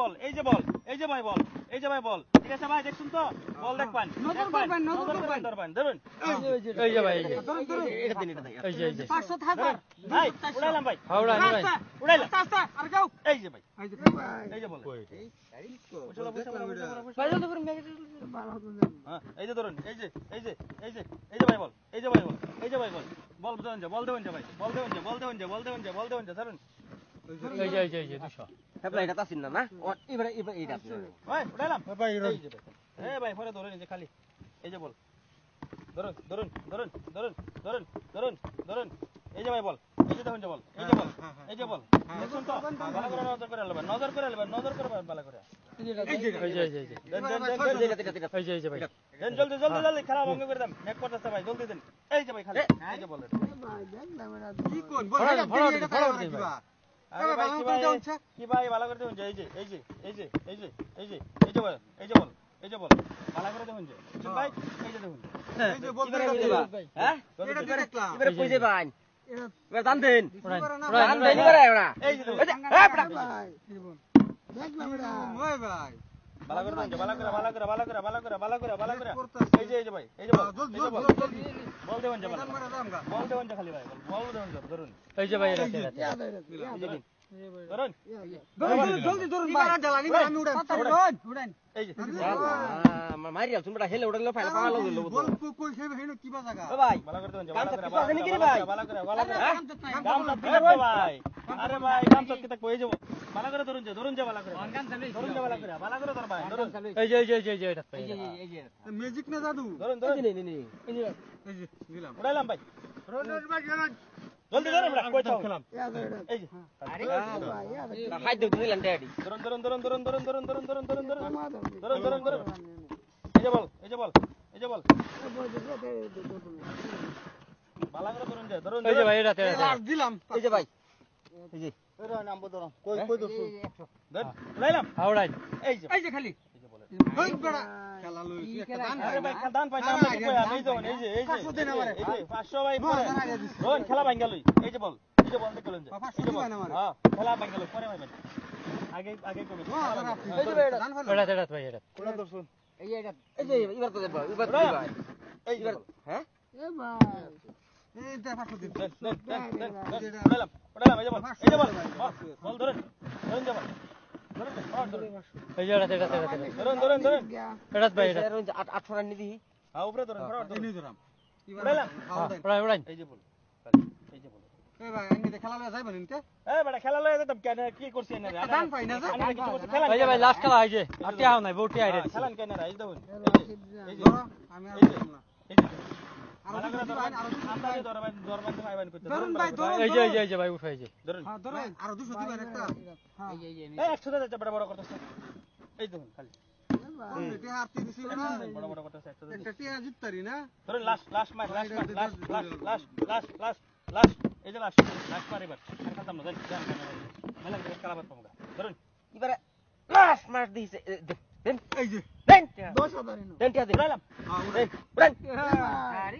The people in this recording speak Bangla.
বল, এই যে বল, এই যে ভাই বল, এই যে ভাই বল। ঠিক আছে ভাই, দেখছুন তো? বল দেখবেন। নজর করবেন, নজর করবেন। ধরুন। এই যে ভাই, এই যে। ধরুন, ধরুন। এটা দিন, এটা দিন। এই যে, এই যে। 500 1000 ভাই, উড়াইলাম ভাই। উড়ান, উড়ান। উড়াইলাম। আস্তে আস্তে আর যাও। এই যে ভাই, এই যে এই যে বল। বুঝলা, বুঝলা, বুঝলা, বুঝলা। ভাই জলদি করুন ম্যাগি হ্যাঁ, এই যে ধরুন, এই যে, এই যে, এই যে, এই যে ভাই বল, এই যে ভাই বল, এই যে ভাই বল। বল দেবেন যে, বল দেবেন যে ভাই, বল দেবেন যে, বল দেবেন যে, বল দেবেন যে, বল দেবেন যে, ধরুন। এই যে, এই যে, এই যে 200। হ্যাঁ এটা তাসিন না এবারে এইটা ভাই, উড়াইলাম। এই যে ভাই। এই ভাই, পরে ধরুন, এই যে খালি। এই যে বল। ধরুন, ধরুন, ধরুন, ধরুন, ধরুন, ধরুন, ধরুন। এই যে ভাই বল, এই যে দেখুন যে বল, এই যে বল, এই যে বল। দেখুন তো? ভালো করে নজর করে নেবেন, নজর করে নেবেন, নজর করে নেবেন ভালো করে। এই যে, এই যে, এই যে। দেন, দেন, দেন, দেন। এই যে, এই যে ভাই। দেন, জলদি, জলদি, জলদি, খেলা ভঙ্গ করে দেন। এক করতেছে ভাই, জলদি দেন। এই যে ভাই খালি, এই যে বল। কি কোন বল ফরওয়ার্ড, এটা ফরওয়ার্ড, এটা ফরওয়ার্ড কি দিন বা আরে ভাই, কি ভাই, কি ভাই, ভালো করে দেবেন যে, এই যে, এই যে, এই যে, এই যে, এই যে, এই যে বল, এই যে বল, এই যে বল। ভালো করে দেবেন যে। বুঝছেন ভাই? এই যে দেখুন। এই যে বল এবারে কই যাবা হ্যাঁ এটা কি দেখলাম এবারে কই যাবান এবারে জান দেন উড়ান, জান দেন উড়ান। এবারে ওরা এই যে দেখুন। হ্যাঁ বড়া দেখলাম এটা ওই ভাই ভালো করে দেবেন যে, ভালো করে, ভালো করে, ভালো করে, ভালো করে, ভালো করে, ভালো করে। এই যে, এই যে ভাই, এই যে বল, জলদি এই যে বল। জলদি বল দেবেন যে, ভালো। মারা দাম গা বল দেবেন যে খালি ভাই, বল দেবেন যে, ধরুন। এই যে ভাই, এটা, এটা। এই যে দিন। ধরুন। জলদি ধরুন ভাই জ্বালানি আমি উড়ান উড়ান এই যে। মারি আলছুন বড়া হেলে উড়ালে ফাইল পাওয়া লগে লব বল কই সেই হেন কি বা জায়গা ও ভাই ভালো করে দেবেন যে, গান ভালো করে, তো ভালো কিছু আছে নাকি করে, রে ভাই? ভালো করে, ভালো করে। গাম তো নাই গাম তো থাকবে ভাই। আরে ভাই, গাম তো কি থাকবে? এই যে ভালো করে ধরুন যে, ধরুন যে ভালো করে। ধরুন যে ভালো করে, ভালো করে ধর ভাই, ধরুন। এই যে, এই যে, এই যে, এই যে, এটা ভাই। ম্যাজিক না জাদু ধরুন, ধরুন। নে নে নে এই যে দিলাম উড়াইলাম ভাই। রোনর ভাই রোনর জলদি ধরুন, কই থাও? খেলাম। এই যে। হাই দেউ দিলাম ড্যাডি ধরুন, ধরুন, ধরুন, ধরুন, ধরুন, ধরুন, ধরুন, ধরুন, ধরুন, ধরুন। ধরুন, ধরুন, ধরুন। এই যে বল, এই যে বল, এই যে বল। ভালো করে ধরুন যে, ধরুন। এই যে ভাই, এটা, এটা। লাস্ট দিলাম এই যে ভাই এই যে এরা নাম্বার ধরো কই কই দছু ধর, উড়াইলাম। উড়ান। এই যে। এই যে খালি এই যে বলে। ওই বড়া খেলা লইছি একটা দান আরে ভাই, দান পাইছে আমরা কি কই? এই যে, এই যে, এই যে। 500 দিন আমারে। এই যে 500 ভাই পরে। রোহন খেলা ভাঙ্গা লই। এই যে বল, এই যে বল দেখলেন যে। 500 দিবেন আমারে। হ্যাঁ, খেলা ভাঙ্গা লই পরে ভাই। আগে আগে কবে? এই যে এটা দান ফেলো এটা, এটা ভাই, এটা। কোলা দর্শন। এই যে এবার তো দেব এবার তো ভাই এই যে এবার বল। হ্যাঁ এই যে 500 দিন দেন, দেন, দেন, দেন, দেন। উড়াইলাম, উড়াইলাম, এই যে বল, এই যে বল। বল ধরুন, ধরুন যে বল। ধরুন, ধরুন। এই যে, এটা, এটা, এটা। ধরুন, ধরুন, ধরুন। এটা ভাই, এটা। 800 রান নিদি হ্যাঁ, উপরে ধরুন, এই ধরুন। নিয়ে ধরাম উড়াইলাম। খাওয়া দেন উড়ান, উড়ান। এই যে বল। এই যে বল। এই ভাই আমি খেলা লইয়া যাইবেন নিতে এই বেটা খেলা লয়ে যেতাম কেন? কি করছি এনে? দান পাই না যে আনে কিছু করছি খেলা। এই যে ভাই, লাস্ট খেলা এই যে। আর টিয়া নাই, বউ টিয়া আইরে দিছে। খেলান কেন রা? এই দেখুন। এই যে, ধরো আমি আর দিলাম না এই যে। আর ভালো করে ধরবেন, আর আমরা যে ধরবেন, ধরবেন তো আইবেন করতে। ধরুন ভাই, ধরুন। এই যে, এই যে, এই যে ভাই, উঠাই যে। ধরুন। হ্যাঁ ধরো আর 200 দিবেন একটা হ্যাঁ এই 100 টাকা বড় বড় করতেছে। এই দেখুন খালি। এটা হাতে দিছি না বড় বড় করতেছে 100 টাকা। একটা টিয়া জিততারি না ধরুন লাস্ট মাস লাস্ট এই যে লাস্ট মার এবার আর খাতাম না জান মেলা করে খেলা বাদ পাবো ধরুন এবারে লাস্ট ম্যাচ দিছে দেন এই যে দেন 10,000 দেন টিয়া দেন উড়াইলাম হ্যাঁ দেন উড়ান আরে